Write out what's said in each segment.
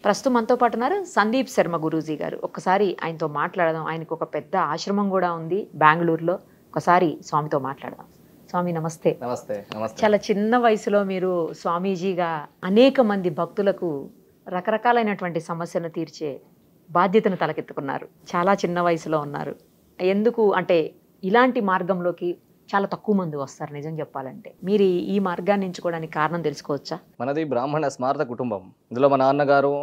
ప్రస్తుతం మనతో పాటు ఉన్నారు సందీప్ శర్మ గురూజీ గారు. ఒక్కసారి ఆయనతో మాట్లాడదాం. ఆయనకు ఒక పెద్ద ఆశ్రమం కూడా ఉంది బెంగళూరులో. ఒకసారి స్వామితో మాట్లాడదాం. స్వామి నమస్తే. నమస్తే. నమస్తే. చాలా చిన్న వయసులో మీరు స్వామీజీగా అనేక మంది భక్తులకు రకరకాలైనటువంటి సమస్యను తీర్చే బాధ్యతను తలకెత్తుకున్నారు. చాలా చిన్న వయసులో ఉన్నారు. ఎందుకు అంటే ఇలాంటి మార్గంలోకి చాలా తక్కువ మంది వస్తారు నిజం చెప్పాలంటే. మీరు ఈ మార్గాన్ని ఎంచుకోవడానికి కారణం తెలుసుకోవచ్చా? మనది బ్రాహ్మణ స్మారత కుటుంబం. ఇందులో మా నాన్నగారు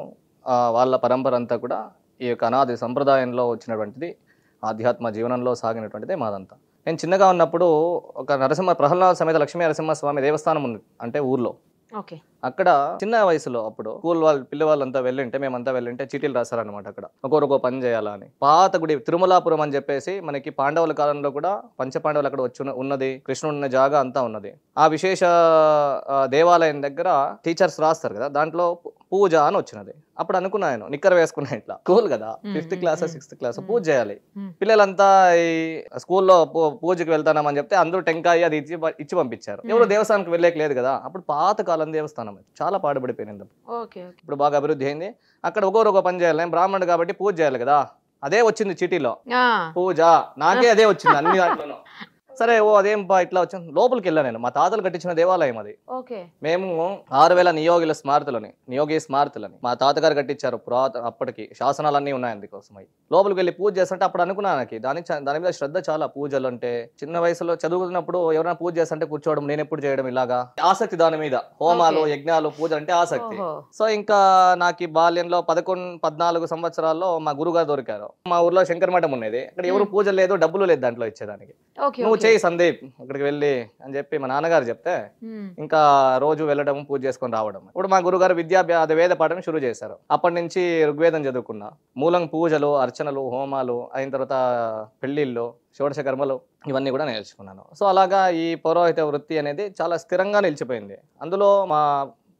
వాళ్ళ పరంపర అంతా కూడా ఈ యొక్క అనాది సంప్రదాయంలో వచ్చినటువంటిది, ఆధ్యాత్మ జీవనంలో సాగినటువంటిదే మాదంతా. నేను చిన్నగా ఉన్నప్పుడు ఒక ప్రహ్లాద సమేత లక్ష్మీ నరసింహస్వామి దేవస్థానం ఉంది, అంటే ఊర్లో. ఓకే. అక్కడ చిన్న వయసులో అప్పుడు స్కూల్ పిల్లవాళ్ళంతా వెళ్ళింటే, మేమంతా వెళ్ళింటే చీటీలు రాశారనమాట. అక్కడ ఒక్కొక్క పని చేయాలా అని. పాత గుడి తిరుమలాపురం అని చెప్పేసి మనకి పాండవుల కాలంలో కూడా పంచపాండవులు అక్కడ వచ్చి ఉన్నది, కృష్ణుడు ఉన్న జాగా అంతా ఉన్నది. ఆ విశేష దేవాలయం దగ్గర టీచర్స్ రాస్తారు కదా, దాంట్లో పూజ అని వచ్చినది. అప్పుడు అనుకున్నాను, నిక్కర వేసుకున్నా ఇట్లా, స్కూల్ కదా, 5th క్లాస్ 6th క్లాస్ పూజ చేయాలి. పిల్లలంతా ఈ స్కూల్లో పూజకి వెళ్తానమని చెప్తే అందరూ టెంకాయ అది ఇచ్చి పంపించారు. ఎవరు దేవస్థానానికి వెళ్ళేక లేదు కదా. అప్పుడు పాత కాలం దేవస్థానం చాలా పాడుపడిపోయింది. ఇప్పుడు బాగా అభివృద్ధి అయింది. అక్కడ ఒక్కొక్క పని చేయాలి. నేను బ్రాహ్మణుడు కాబట్టి పూజ చేయాలి కదా, అదే వచ్చింది చీటీలో పూజ. నాకే అదే వచ్చింది అన్ని దాంట్లోనూ. సరే అదేం ఇట్లా వచ్చింది. లోపలికి వెళ్ళా నేను. మా తాతలు కట్టించిన దేవాలయం అది. మేము 6000 నియోగి స్మారతులని మా తాతగారు కట్టించారు. అప్పటికి శాసనాలన్నీ ఉన్నాయి అందుకోసం. లోపలికి వెళ్ళి పూజ చేస్తుంటే అప్పుడు అనుకున్నాను, నాకు దాని మీద శ్రద్ధ చాలా. పూజలు అంటే చిన్న వయసులో చదువుతున్నప్పుడు ఎవరైనా పూజ చేస్తుంటే కూర్చోవడం, నేను ఎప్పుడు చేయడం ఇలాగా ఆసక్తి. దాని మీద హోమాలు, యజ్ఞాలు, పూజ అంటే ఆసక్తి. సో ఇంకా నాకు బాల్యంలో 14 సంవత్సరాల్లో మా గురుగారు దొరికారు. మా ఊర్లో శంకర మఠం ఉండేది. అక్కడ ఎవరు పూజ లేదు, డబ్బులు లేదు దాంట్లో ఇచ్చేదానికి. నువ్వు చేయి సందీప్ అక్కడికి వెళ్ళి అని చెప్పి మా నాన్నగారు చెప్తే ఇంకా రోజు వెళ్ళడం, పూజ చేసుకొని రావడం. ఇప్పుడు మా గురుగారు వేద పాఠం షురూ చేశారు. అప్పటి నుంచి ఋగ్వేదం చదువుకున్నా. మూలం పూజలు, అర్చనలు, హోమాలు అయిన తర్వాత పెళ్లిళ్ళు, షోడశ కర్మలు ఇవన్నీ కూడా నేర్చుకున్నాను. సో అలాగా ఈ పౌరోహిత వృత్తి అనేది చాలా స్థిరంగా నిలిచిపోయింది. అందులో మా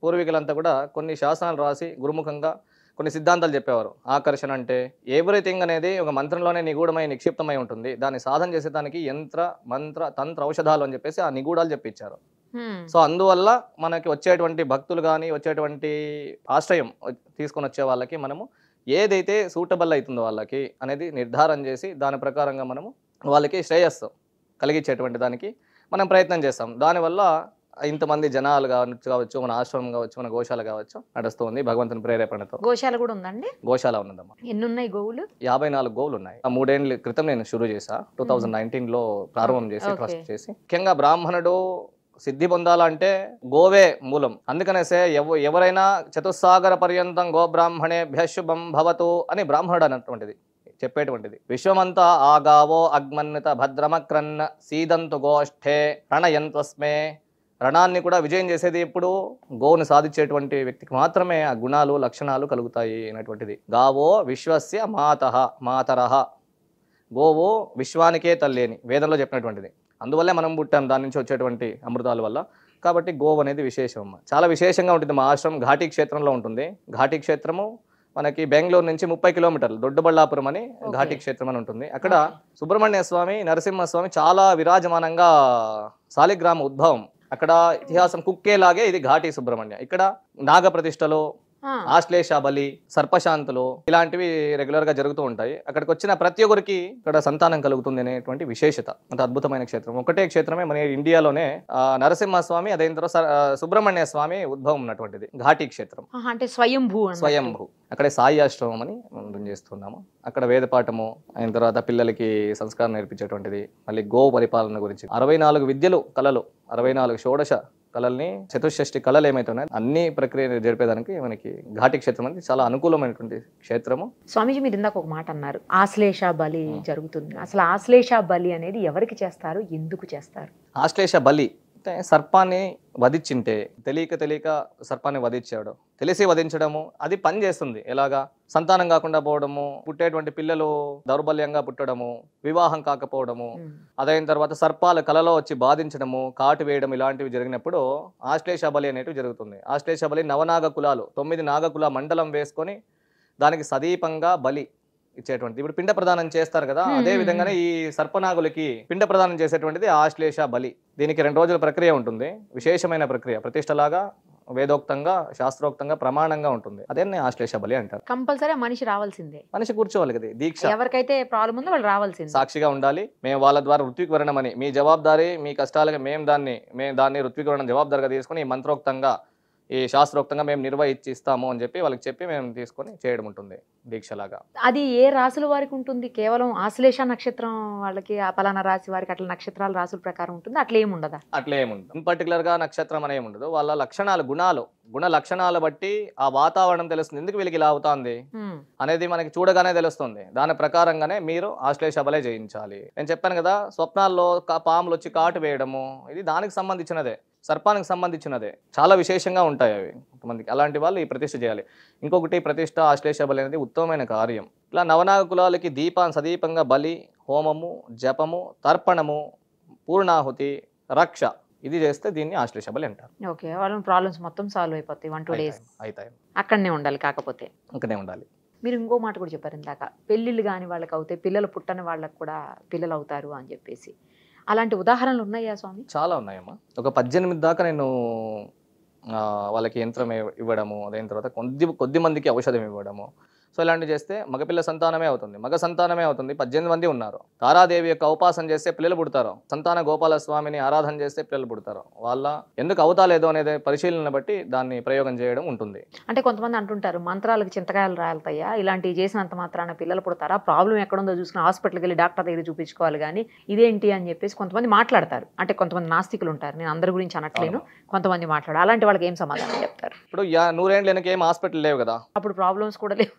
పూర్వీకులంతా కూడా కొన్ని శాసనాలు రాసి గురుముఖంగా కొన్ని సిద్ధాంతాలు చెప్పేవారు. ఆకర్షణ అంటే ఎవ్రీథింగ్ అనేది ఒక మంత్రంలోనే నిగూఢమై నిక్షిప్తమై ఉంటుంది. దాన్ని సాధన చేసేదానికి యంత్ర, మంత్ర, తంత్ర, ఔషధాలు అని చెప్పేసి ఆ నిగూఢాలు చెప్పించారు. సో అందువల్ల మనకి వచ్చేటువంటి భక్తులు కానీ, వచ్చేటువంటి ఆశ్రయం తీసుకొని వచ్చే వాళ్ళకి మనము ఏదైతే సూటబుల్ అవుతుందో వాళ్ళకి అనేది నిర్ధారణ చేసి దాని ప్రకారంగా మనము వాళ్ళకి శ్రేయస్సు కలిగించేటువంటి దానికి మనం ప్రయత్నం చేస్తాం. దానివల్ల ఇంతమంది జనాలు కావచ్చు, మన ఆశ్రమం కావచ్చు, మన గోశాల కావచ్చు నడుస్తుంది భగవంతుని ప్రేరేపణతో. గోశాల కూడా ఉందండి? గోశాల ఉన్నదమ్మా. ఎన్ని ఉన్నాయి గోవులు? 54 గోవులు ఉన్నాయి. 3 ఏళ్ల క్రితం నేను షురూ చేశా. 2019లో ప్రారంభం చేసి ట్రస్ట్ చేసి. ముఖ్యంగా బ్రాహ్మణుడు సిద్ధి పొందాలంటే గోవే మూలం. అందుకనేసే ఎవరైనా చతుస్సాగర పర్యంతం గో బ్రాహ్మణేభ్యః శుభం భవతు అని బ్రాహ్మణుడు అన్నటువంటిది చెప్పేటువంటిది. విశ్వమంతా ఆగావో అగ్మన్నిత భద్రమక్రన్న సీదంతు గోష్ఠే రణయంత్వస్మే. రణాన్ని కూడా విజయం చేసేది ఎప్పుడు గోవును సాధించేటువంటి వ్యక్తికి మాత్రమే ఆ గుణాలు, లక్షణాలు కలుగుతాయి అనేటువంటిది. గావో విశ్వస్య మాతరః. గోవు విశ్వానికే తల్లి అని వేదంలో చెప్పినటువంటిది. అందువల్లే మనం పుట్టాం, దాని నుంచి వచ్చేటువంటి అమృతాల వల్ల. కాబట్టి గోవు అనేది విశేషం. చాలా విశేషంగా ఉంటుంది. మా ఆశ్రమం ఘాటీ క్షేత్రంలో ఉంటుంది. ఘాటీ క్షేత్రము మనకి బెంగళూరు నుంచి 30 కిలోమీటర్లు, దొడ్డబళ్ళాపురం అని ఘాటీ క్షేత్రం అని ఉంటుంది. అక్కడ సుబ్రహ్మణ్య స్వామి, నరసింహస్వామి చాలా విరాజమానంగా శాలిగ్రామ ఉద్భవం. అక్కడ ఇతిహాసం కుక్కేలాగే ఇది ఘాటీ సుబ్రహ్మణ్య. ఇక్కడ నాగ ప్రతిష్టలు, ఆశ్లేష బలి, సర్పశాంతులు ఇలాంటివి రెగ్యులర్ గా జరుగుతూ ఉంటాయి. అక్కడికి వచ్చిన ప్రతి ఒక్కరికి ఇక్కడ సంతానం కలుగుతుంది అనేటువంటి విశేషత. అంత అద్భుతమైన క్షేత్రం. ఒకటే క్షేత్రమే మన ఇండియాలోనే నరసింహస్వామి, అదే సుబ్రహ్మణ్య స్వామి ఉద్భవం ఉన్నటువంటిది ఘాటీ క్షేత్రం. అంటే స్వయంభూ. అక్కడే సాయి ఆశ్రమం అని మనం చేస్తున్నాము. అక్కడ వేద పాఠము అయిన తర్వాత పిల్లలకి సంస్కారం నేర్పించేటువంటిది. మళ్ళీ గో పరిపాలన గురించి 64 విద్యలు, కళలు, 64 షోడశ కళల్ని, చతుషష్ఠి కళలు ఏమైతే ఉన్నాయో అన్ని ప్రక్రియ జరిపేదానికి మనకి ఘాటీ క్షేత్రం అనేది చాలా అనుకూలమైనటువంటి క్షేత్రము. స్వామీజీ, మీరు ఇందాక ఒక మాట అన్నారు, ఆశ్లేష బలి జరుగుతుంది. అసలు ఆశ్లేష బలి అనేది ఎవరికి చేస్తారు, ఎందుకు చేస్తారు? ఆశ్లేష బలి అంటే సర్పాన్ని వధించింటే, తెలియక సర్పాన్ని వధించాడు, తెలిసి వధించడము, అది పని చేస్తుంది. ఎలాగా? సంతానం కాకుండా పోవడము, పుట్టేటువంటి పిల్లలు దౌర్బల్యంగా పుట్టడము, వివాహం కాకపోవడము, అదైన తర్వాత సర్పాల కలలో వచ్చి బాధించడము, కాటు వేయడం, ఇలాంటివి జరిగినప్పుడు ఆశ్లేష బలి అనేటివి జరుగుతుంది. ఆశ్లేష బలి 9 నాగకుల మండలం వేసుకొని దానికి సదీపంగా బలి ఇచ్చేటువంటి. ఇప్పుడు పిండ ప్రదానం చేస్తారు కదా, అదే విధంగానే ఈ సర్పనాగులకి పిండ ప్రదానం చేసేటువంటిది ఆశ్లేష బలి. దీనికి 2 రోజుల ప్రక్రియ ఉంటుంది. విశేషమైన ప్రక్రియ, ప్రతిష్టలాగా వేదోక్తంగా శాస్త్రోక్తంగా ప్రమాణంగా ఉంటుంది. అదే ఆశ్లేష బలి అంటారు. కంపల్సరీ మనిషి రావాల్సిందే. మనిషి కూర్చోవాలి కదా, దీక్ష. ఎవరికైతే ప్రాబ్లం ఉందో వాళ్ళు రావాల్సిందే. సాక్షిగా ఉండాలి. మేము వాళ్ళ ద్వారా ఋత్వికరణం అని మీ జవాబారి, మీ కష్టాలకి మేము దాన్ని ఋత్వికరణం జవాబాదారిగా తీసుకొని ఈ మంత్రోక్తంగా ఈ శాస్త్రోక్తంగా మేము నిర్వహించి ఇస్తాము అని చెప్పి వాళ్ళకి చెప్పి మేము తీసుకొని చేయడం ఉంటుంది దీక్షలాగా. అది ఏ రాశుల వారికి ఉంటుంది? కేవలం ఆశ్లేష నక్షత్రం వాళ్ళకి ఆ పలానా రాశి వారికి అట్లా నక్షత్రాల రాశుల ప్రకారం ఉంటుంది, అట్లా ఏముండదా? అట్లా ఏముండదు. ఇన్ పర్టికులర్ గా నక్షత్రం అనే ఏముండదు. వాళ్ళ లక్షణాలు, గుణ లక్షణాలు బట్టి ఆ వాతావరణం తెలుస్తుంది. ఎందుకు వీళ్ళకి ఇలా అవుతుంది అనేది మనకి చూడగానే తెలుస్తుంది. దాని ప్రకారంగానే మీరు ఆశ్లేష బలే చేయించాలి. నేను చెప్పాను కదా, స్వప్నాల్లో పాములు వచ్చి కాటు వేయడము, ఇది దానికి సంబంధించినదే, సర్పానికి సంబంధించినదే. చాలా విశేషంగా ఉంటాయి అవి కొంతమందికి. అలాంటి వాళ్ళు ఈ ప్రతిష్ఠ చేయాలి. ఇంకొకటి ప్రతిష్ఠ ఆశ్లేష బలి అనేది ఉత్తమమైన కార్యం. ఇలా నవనాగ కులాలకి సదీపంగా బలి, హోమము, జపము, తర్పణము, పూర్ణాహుతి, రక్ష ఇది చేస్తే దీన్ని ఆశ్లేష బలి అంటారు. ఓకే, వాళ్ళ ప్రాబ్లమ్స్ మొత్తం సాల్వ్ అయిపోతాయి 1-2 days. అవుతాయి. అక్కడనే ఉండాలి. కాకపోతే అక్కడే ఉండాలి. మీరు ఇంకో మాట కూడా చెప్పారు ఇందాక, పెళ్ళిళ్ళు కాని వాళ్ళకి అవుతాయి, పిల్లలు పుట్టని వాళ్ళకి కూడా పిల్లలు అవుతారు అని చెప్పేసి. అలాంటి ఉదాహరణలు ఉన్నాయా స్వామి? చాలా ఉన్నాయమ్మా. ఒక 18 దాకా నేను వాళ్ళకి యంత్రం ఇవ్వడము, అదైన తర్వాత కొద్ది మందికి ఔషధం ఇవ్వడము. సో ఇలాంటివి చేస్తే మగపిల్ల సంతానమే అవుతుంది, మగ సంతానమే అవుతుంది. 18 మంది ఉన్నారు. తారాదేవి యొక్క ఉపాసన చేస్తే పిల్లలు పుడతారు. సంతాన గోపాల స్వామిని ఆరాధన చేస్తే పిల్లలు పుడతారు. వాళ్ళ ఎందుకు అవుతాలేదో అనేది పరిశీలన బట్టి దాన్ని ప్రయోగం చేయడం ఉంటుంది. అంటే కొంతమంది అంటుంటారు, మంత్రాలకు చింతకాయలు రాలుతాయా, ఇలాంటివి చేసినంత మాత్రాన పిల్లలు పుడతారా, ప్రాబ్లం ఎక్కడుందో చూసుకుని హాస్పిటల్కి వెళ్ళి డాక్టర్ దగ్గర చూపించుకోవాలి కానీ ఇదేంటి అని చెప్పేసి కొంతమంది మాట్లాడతారు. అంటే కొంతమంది నాస్తికులు ఉంటారు, నేను అందరి గురించి అనట్లేను, కొంతమంది మాట్లాడారు. అలాంటి వాళ్ళకి ఏం సమాధానం చెప్తారు? ఇప్పుడు 100 ఏళ్ళ వెనక ఏం హాస్పిటల్ లేవు కదా, అప్పుడు ప్రాబ్లమ్స్ కూడా లేవు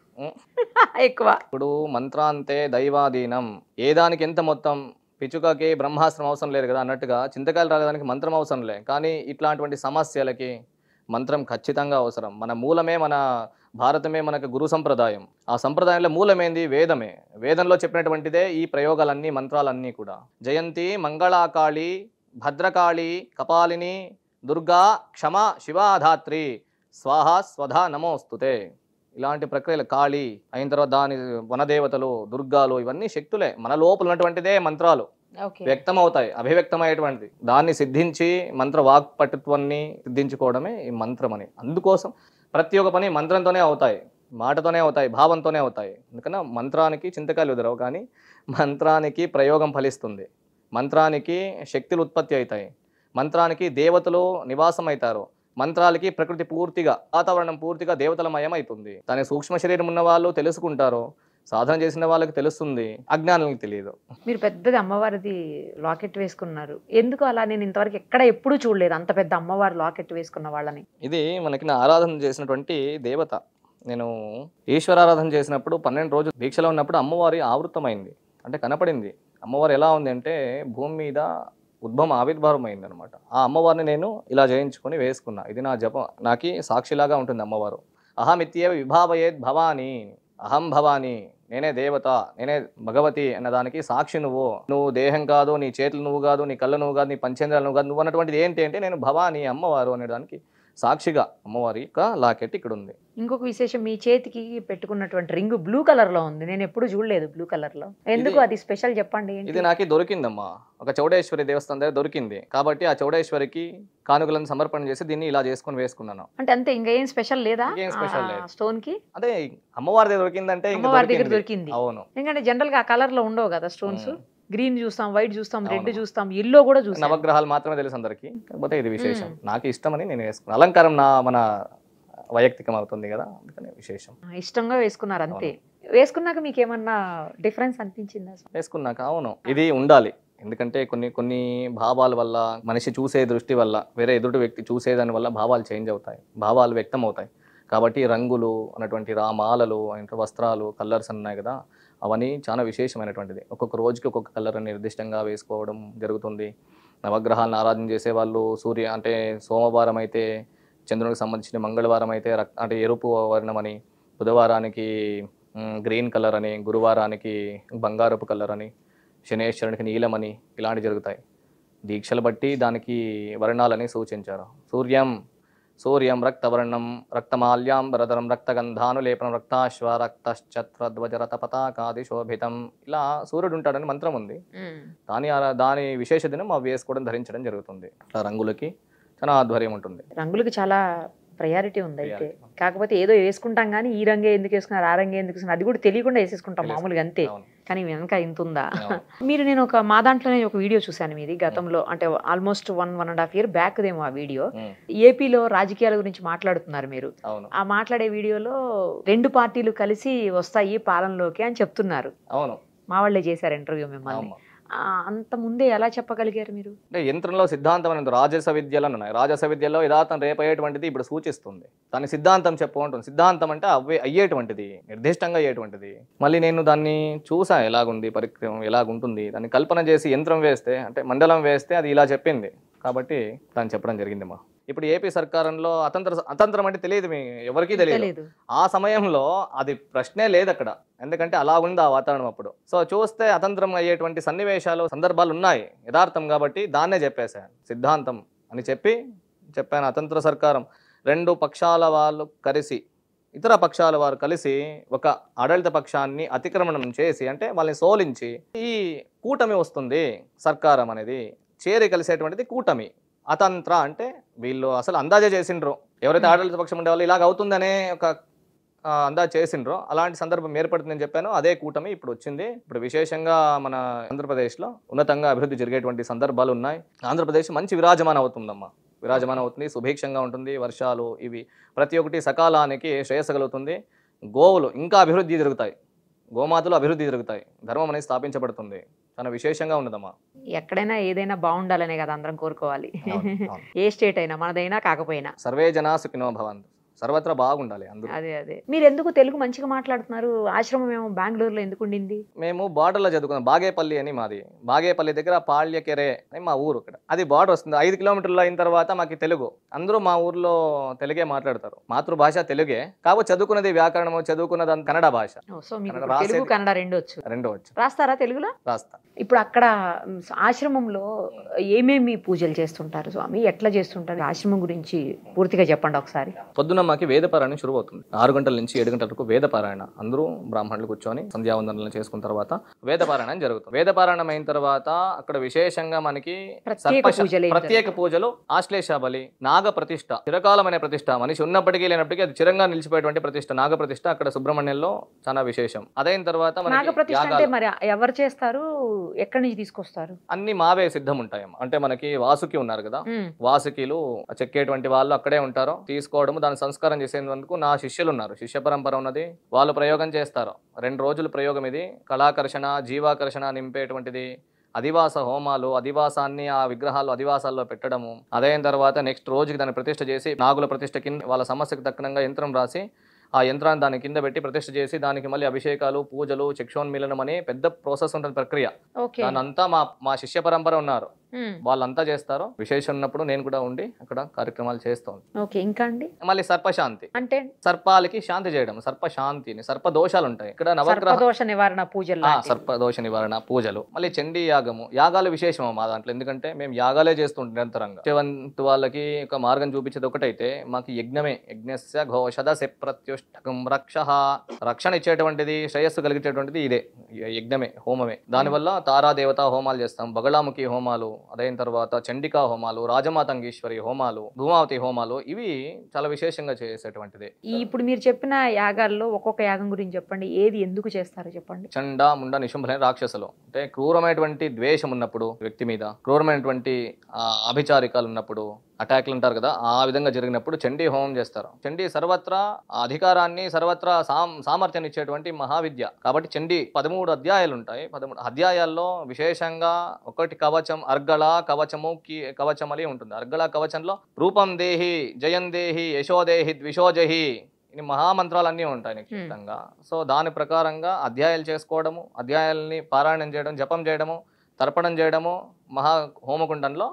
ఎక్కువ. ఇప్పుడు మంత్రాంతే దైవాధీనం, ఏ దానికి ఎంత మొత్తం, పిచ్చుకకి బ్రహ్మాస్త్రం అవసరం లేదు కదా అన్నట్టుగా చింతకాయలు రాగడానికి మంత్రం అవసరం లేదు. కానీ ఇట్లాంటి సమస్యలకి మంత్రం ఖచ్చితంగా అవసరం. మన మూలమే, మన భారతమే మనకు గురు సంప్రదాయం. ఆ సంప్రదాయంలో మూలమేంది? వేదమే. వేదంలో చెప్పినటువంటిదే ఈ ప్రయోగాలన్నీ, మంత్రాలన్నీ కూడా. జయంతి, మంగళాకాళి, భద్రకాళి, కపాలిని, దుర్గా, క్షమ, శివాధాత్రి, స్వాహ స్వధా నమోస్తుతే. ఇలాంటి ప్రక్రియలు, కాళీ అయిన తర్వాత దాని వనదేవతలు, దుర్గాలు, ఇవన్నీ శక్తులే. మన లోపల ఉన్నటువంటిదే మంత్రాలు వ్యక్తం అవుతాయి, అభివ్యక్తమయ్యేటువంటిది. దాన్ని సిద్ధించి మంత్ర వాక్పటుత్వాన్ని సిద్ధించుకోవడమే ఈ మంత్రం అని. అందుకోసం ప్రతి ఒక్క పని మంత్రంతోనే అవుతాయి, మాటతోనే అవుతాయి, భావంతోనే అవుతాయి. అందుకని మంత్రానికి చింతకాయలు ఎదురవు, కానీ మంత్రానికి ప్రయోగం ఫలిస్తుంది. మంత్రానికి శక్తులు ఉత్పత్తి అవుతాయి, మంత్రానికి దేవతలు నివాసం అవుతారు, మంత్రాలకి ప్రకృతి పూర్తిగా, వాతావరణం పూర్తిగా దేవతలమయం అవుతుంది. దాని సూక్ష్మ శరీరం ఉన్న వాళ్ళు తెలుసుకుంటారు, సాధన చేసిన వాళ్ళకి తెలుస్తుంది, అజ్ఞానానికి తెలియదు. మీరు పెద్దది అమ్మవారిది లాకెట్ వేసుకున్నారు, ఎందుకు అలా? నేను ఇంతవరకు ఎప్పుడు చూడలేదు అంత పెద్ద అమ్మవారి లాకెట్ వేసుకున్న వాళ్ళని. ఇది మనకి నా ఆరాధన చేసినటువంటి దేవత. నేను ఈశ్వరారాధన చేసినప్పుడు 12 రోజులు దీక్షలో ఉన్నప్పుడు అమ్మవారి ఆవృతమైంది, అంటే కనపడింది. అమ్మవారు ఎలా ఉంది అంటే భూమి మీద ఆవిర్భావం అయింది అనమాట. ఆ అమ్మవారిని నేను ఇలా చేయించుకొని వేసుకున్నా. ఇది నా జపం, నాకు సాక్షిలాగా ఉంటుంది అమ్మవారు. అహమిత్యేవ విభావయేద్ భవాని, అహం భవాని, నేనే దేవత, నేనే భగవతి అన్నదానికి సాక్షి నువ్వు దేహం కాదు, నీ చేతులు నువ్వు కాదు, నీ కళ్ళు నువ్వు కాదు, నీ పంచేంద్రాలు నువ్వు కాదు, నువ్వు అన్నటువంటిది ఏంటి అంటే నేను భవాని, అమ్మవారు అనేదానికి సాక్షిగా అమ్మవారి యొక్క లాకెట్ ఇక్కడ ఉంది. ఇంకొక విశేషం, మీ చేతికి పెట్టుకున్నటువంటి రింగ్ బ్లూ కలర్ లో ఉంది, నేను ఎప్పుడు చూడలేదు బ్లూ కలర్ లో. ఎందుకు అది స్పెషల్ చెప్పండి. ఇది నాకు దొరికిందమ్మా, ఒక చౌడేశ్వరి దేవస్థానం దగ్గర దొరికింది కాబట్టి ఆ చౌడేశ్వరికి కానుకలను సమర్పణ చేసి దీన్ని ఇలా చేసుకొని వేసుకున్నాను. అంటే అంతే, ఇంకా ఏం స్పెషల్ లేదా? ఏం స్పెషల్ లేదు స్టోన్ కి. అదే అమ్మవారి దగ్గర దొరికిందంటే అమ్మవారి దగ్గర దొరికింది. అవును, ఎందుకంటే జనరల్ గా ఆ కలర్ లో ఉండవు కదా స్టోన్స్. గ్రీన్ చూస్తాం, వైట్ చూస్తాం, రెడ్ చూస్తాం, ఎల్లో కూడా చూస్తాం. నవగ్రహాలు మాత్రమే తెలుసు అందరికి, కాకపోతే ఇది విశేషం. నాకు ఇష్టమని నేను వేసుకున్నాను. అలంకారం మన వైయక్తికం అవుతుంది కదా, అందుకని విశేషం. ఇష్టంగా వేసుకున్నారు అంతే. వేసుకున్నాక మీకు ఏమన్నా డిఫరెన్స్ అనిపించిందా? వేసుకున్నాక అవును, ఇది ఉండాలి. ఎందుకంటే కొన్ని భావాల వల్ల, మనిషి చూసే దృష్టి వల్ల, వేరే ఎదుటి వ్యక్తి చూసేదాని వల్ల భావాలు చేంజ్ అవుతాయి, భావాలు వ్యక్తం అవుతాయి. కాబట్టి రంగులు అన్నటువంటి మాలలు, వస్త్రాలు, కలర్స్ ఉన్నాయి కదా, అవన్నీ చాలా విశేషమైనటువంటిది. ఒక్కొక్క రోజుకి ఒక్కొక్క కలర్ నిర్దిష్టంగా వేసుకోవడం జరుగుతుంది. నవగ్రహాలను ఆరాధన చేసేవాళ్ళు అంటే సోమవారం అయితే చంద్రునికి సంబంధించిన, మంగళవారం అయితే అంటే ఎరుపు వర్ణం అని, బుధవారానికి గ్రీన్ కలర్ అని, గురువారానికి బంగారపు కలర్ అని, శనేశ్వరునికి నీలం అని, ఇలాంటివి జరుగుతాయి. దీక్షలు బట్టి దానికి వర్ణాలని సూచించారు. సూర్యం రక్తవర్ణం, రక్తమాల్యాం వరదరం, రక్తగంధానులేపనం, రక్తాశ్వ రక్తశ్చత్రధ్వజరత పతాకాది శోభితం. ఇలా సూర్యుడు ఉంటాడని మంత్రం ఉంది. దాని విశేష దినం అవి వేసుకోవడం, ధరించడం జరుగుతుంది. ఇట్లా రంగులకి తన ఆధ్వర్యం ఉంటుంది. రంగులకి చాలా ప్రయారిటీ ఉంది అయితే. కాకపోతే ఏదో వేసుకుంటాం కానీ ఈ రంగే ఎందుకు వేసుకున్నారు, ఆ రంగే ఎందుకు వేసుకున్నారు అది కూడా తెలియకుండా వేసేసుకుంటాం మామూలుగా అంతే. కానీ వెనక ఇంత ఉందా? మీరు నేను మా దాంట్లోనే ఒక వీడియో చూశాను మీది గతంలో, అంటే ఆల్మోస్ట్ 1.5 year బ్యాక్ దేమో ఆ వీడియో. ఏపీలో రాజకీయాల గురించి మాట్లాడుతున్నారు మీరు. ఆ మాట్లాడే వీడియోలో 2 పార్టీలు కలిసి వస్తాయి పాలనలోకి అని చెప్తున్నారు. అవును, మా వాళ్ళే చేశారు ఇంటర్వ్యూ మిమ్మల్ని. అంత ముందే ఎలా చెప్పగలిగారు మీరు? అంటే యంత్రంలో సిద్ధాంతం అనేది రాజస విద్యలు ఉన్నాయి. రాజస విద్యలో యథార్థం రేపయ్యేటువంటిది ఇప్పుడు సూచిస్తుంది. దాని సిద్ధాంతం చెప్పుకుంటుంది. సిద్ధాంతం అంటే అయ్యేటువంటిది, నిర్దిష్టంగా అయ్యేటువంటిది. మళ్ళీ నేను దాన్ని చూసా ఎలాగుంది, పరిక్రమం ఎలాగుంటుంది, దాన్ని కల్పన చేసి యంత్రం వేస్తే, అంటే మండలం వేస్తే అది ఇలా చెప్పింది కాబట్టి దాన్ని చెప్పడం జరిగిందమ్మా. ఇప్పుడు ఏపీ సర్కారంలో అతంత్రం అంటే తెలియదు, ఎవరికీ తెలియదు. ఆ సమయంలో అది ప్రశ్నే లేదు అక్కడ, ఎందుకంటే అలా ఉంది ఆ వాతావరణం అప్పుడు. సో చూస్తే అతంత్రం అయ్యేటువంటి సన్నివేశాలు, సందర్భాలు ఉన్నాయి యథార్థం కాబట్టి దాన్నే చెప్పేశాను. సిద్ధాంతం అని చెప్పాను. అతంత్ర సర్కారం 2 పక్షాల వాళ్ళు కలిసి, ఇతర పక్షాల వారు కలిసి ఒక ఆడళిత పక్షాన్ని అతిక్రమణం చేసి, అంటే వాళ్ళని సోలించి ఈ కూటమి వస్తుంది. సర్కారం అనేది చేరి కలిసేటువంటిది కూటమి. అతంత్ర అంటే వీళ్ళు అసలు అందాజే చేసిండ్రు, ఎవరైతే ఆడళిత పక్షం ఉండే వాళ్ళు ఇలాగ అవుతుందనే ఒక అందాజ చేసిండ్రో అలాంటి సందర్భం ఏర్పడుతుందని చెప్పాను. అదే కూటమి ఇప్పుడు వచ్చింది. ఇప్పుడు విశేషంగా మన ఆంధ్రప్రదేశ్లో ఉన్నతంగా అభివృద్ధి జరిగేటువంటి సందర్భాలు ఉన్నాయి. ఆంధ్రప్రదేశ్ మంచి విరాజమానం అవుతుందమ్మా, విరాజమానం అవుతుంది, సుభిక్షంగా ఉంటుంది. వర్షాలు ఇవి ప్రతి ఒక్కటి సకాలానికి శ్రేయస్సు కలుగుతుంది. గోవులు ఇంకా అభివృద్ధి జరుగుతాయి, గోమాతలు అభివృద్ధి జరుగుతాయి, ధర్మం అనేది స్థాపించబడుతుంది. చాలా విశేషంగా ఉన్నదమ్మా. ఎక్కడైనా ఏదైనా బాగుండాలనే కదా అందరం కోరుకోవాలి. ఏ స్టేట్ అయినా, మనదైనా కాకపోయినా. సర్వే జనా సుఖినో భవంతు, సర్వత్రా బాగుండాలి అందరూ. అదే మీరు ఎందుకు తెలుగు మంచిగా మాట్లాడుతున్నారు? ఆశ్రమం ఏమో బెంగళూరులో ఎందుకు ఉండింది? మేము బార్డర్లో చదువుకున్నాం. బాగేపల్లి అని మాది. బాగేపల్లి దగ్గర పాళ్యకెరే అని మా ఊరు. అక్కడ అది బార్డర్ వస్తుంది. 5 కిలోమీటర్లు అయిన తర్వాత మాకు తెలుగు. అందరూ మా ఊర్లో తెలుగే మాట్లాడతారు. మాతృభాష తెలుగే, కాబట్టి చదువుకున్నది వ్యాకరణము, చదువుకున్నది కన్నడ భాష. సో మీకు తెలుగు కన్నడ రెండు వచ్చు. రాస్తారా తెలుగులో? రాస్తా. ఇప్పుడు అక్కడ ఆశ్రమంలో ఏమేమి పూజలు చేస్తుంటారు స్వామి, ఎట్లా చేస్తుంటారు? ఆశ్రమం గురించి పూర్తిగా చెప్పండి ఒకసారి. పొద్దున్న మాకి వేదపారాయణ శురు అవుతుంది. 6 గంటల నుంచి 7 గంటల వరకు వేదపారాయణ. అందరూ బ్రాహ్మణులు కూర్చొని సంధ్యావందనలు చేసుకున్న తర్వాత వేదపారాయణం జరుగుతుంది. వేదపారాయణం అయిన తర్వాత అక్కడ విశేషంగా మనకి ప్రత్యేక పూజలు, ఆశ్లేష బలి, నాగ ప్రతిష్ఠ, చిరకాలమైన ప్రతిష్ఠ. మనిషి ఉన్నప్పటికీ లేనప్పటికీ అది చిరంగా నిలిచిపోయేటువంటి ప్రతిష్ఠ, నాగ ప్రతిష్ఠ అక్కడ సుబ్రహ్మణ్యంలో చాలా విశేషం. అదైన తర్వాత మరి ఎవరు చేస్తారు, ఎక్కడి నుంచి తీసుకొస్తారు? అన్ని మావే సిద్ధం ఉంటాయమ్మా. అంటే మనకి వాసుకి ఉన్నారు కదా, వాసుకిలు చెక్కేటువంటి వాళ్ళు అక్కడే ఉంటారు. తీసుకోవడం, దాని సంస్కారం చేసేందుకు నా శిష్యులు ఉన్నారు, శిష్య పరంపర ఉన్నది. వాళ్ళు ప్రయోగం చేస్తారు. 2 రోజులు ప్రయోగం ఇది. కళాకర్షణ, జీవాకర్షణ నింపేటువంటిది. అధివాస హోమాలు, అధివాసాన్ని ఆ విగ్రహాలు అధివాసాల్లో పెట్టడము. అదైన తర్వాత నెక్స్ట్ రోజుకి దాన్ని ప్రతిష్ఠ చేసి, నాగుల ప్రతిష్ఠ కింద వాళ్ళ సమస్యకు తక్కువగా యంత్రం రాసి ఆ యంత్రాన్ని దాని కింద పెట్టి ప్రతిష్ఠ చేసి, దానికి మళ్ళీ అభిషేకాలు, పూజలు, చక్షోన్మిలనం అని పెద్ద ప్రాసెస్ ఉంటుంది, ప్రక్రియ. దానంతా మా శిష్య పరంపర ఉన్నారు, వాళ్ళంతా చేస్తారు. విశేషం ఉన్నప్పుడు నేను కూడా ఉండి అక్కడ కార్యక్రమాలు చేస్తాను. ఇంకా అండి మళ్ళీ సర్పశాంతి అంటే సర్పాలకి శాంతి చేయడం, సర్పశాంతిని. సర్ప దోషాలు ఉంటాయి ఇక్కడ, నవగ్రహ దోష నివారణ పూజలు, సర్పదోష నివారణ పూజలు. మళ్ళీ చండీ యాగము, యాగాలు విశేషం మా దాంట్లో. ఎందుకంటే మేము యాగాలే చేస్తుంటాం నిరంతరంగా. శివంతు వాళ్ళకి ఒక మార్గం చూపించేది ఒకటైతే మాకు యజ్ఞమే. యజ్ఞస్య ఘోషదశ ప్రత్యుష్టకం రక్షణ ఇచ్చేటువంటిది, శ్రేయస్సు కలిగేటువంటిది ఇదే యజ్ఞమే, హోమమే. దానివల్ల తారాదేవత హోమాలు చేస్తాం, బగళాముఖి హోమాలు, అదైన తర్వాత చండికా హోమాలు, రాజమాతంగేశ్వరి హోమాలు, ధూమావతి హోమాలు, ఇవి చాలా విశేషంగా చేసేటువంటిది. ఇప్పుడు మీరు చెప్పిన యాగాల్లో ఒక్కొక్క యాగం గురించి చెప్పండి, ఏది ఎందుకు చేస్తారో చెప్పండి. చండ, ముండ, నిశుంభులైన రాక్షసులు అంటే క్రూరమైనటువంటి ద్వేషం ఉన్నప్పుడు వ్యక్తి మీద, క్రూరమైనటువంటి అభిచారికాలు ఉన్నప్పుడు, అటాక్లు అంటారు కదా, ఆ విధంగా జరిగినప్పుడు చండీ హోమం చేస్తారు. చండీ సర్వత్రా అధికారాన్ని, సర్వత్రా సామర్థ్యాన్ని ఇచ్చేటువంటి మహావిద్య కాబట్టి చండీ 13 అధ్యాయాలు ఉంటాయి. 13 అధ్యాయాల్లో విశేషంగా ఒకటి కవచం, అర్గళ కవచము, కవచమలి ఉంటుంది. అర్గళ కవచంలో రూపం దేహి, జయం దేహి, యశోదేహి, ద్విషోజహి, ఇన్ని మహామంత్రాలన్నీ ఉంటాయి నిశ్చితంగా. సో దాని ప్రకారంగా అధ్యాయాలు చేసుకోవడము, అధ్యాయాలని పారాయణం చేయడం, జపం చేయడము, తర్పణం చేయడము, మహా హోమకుండంలో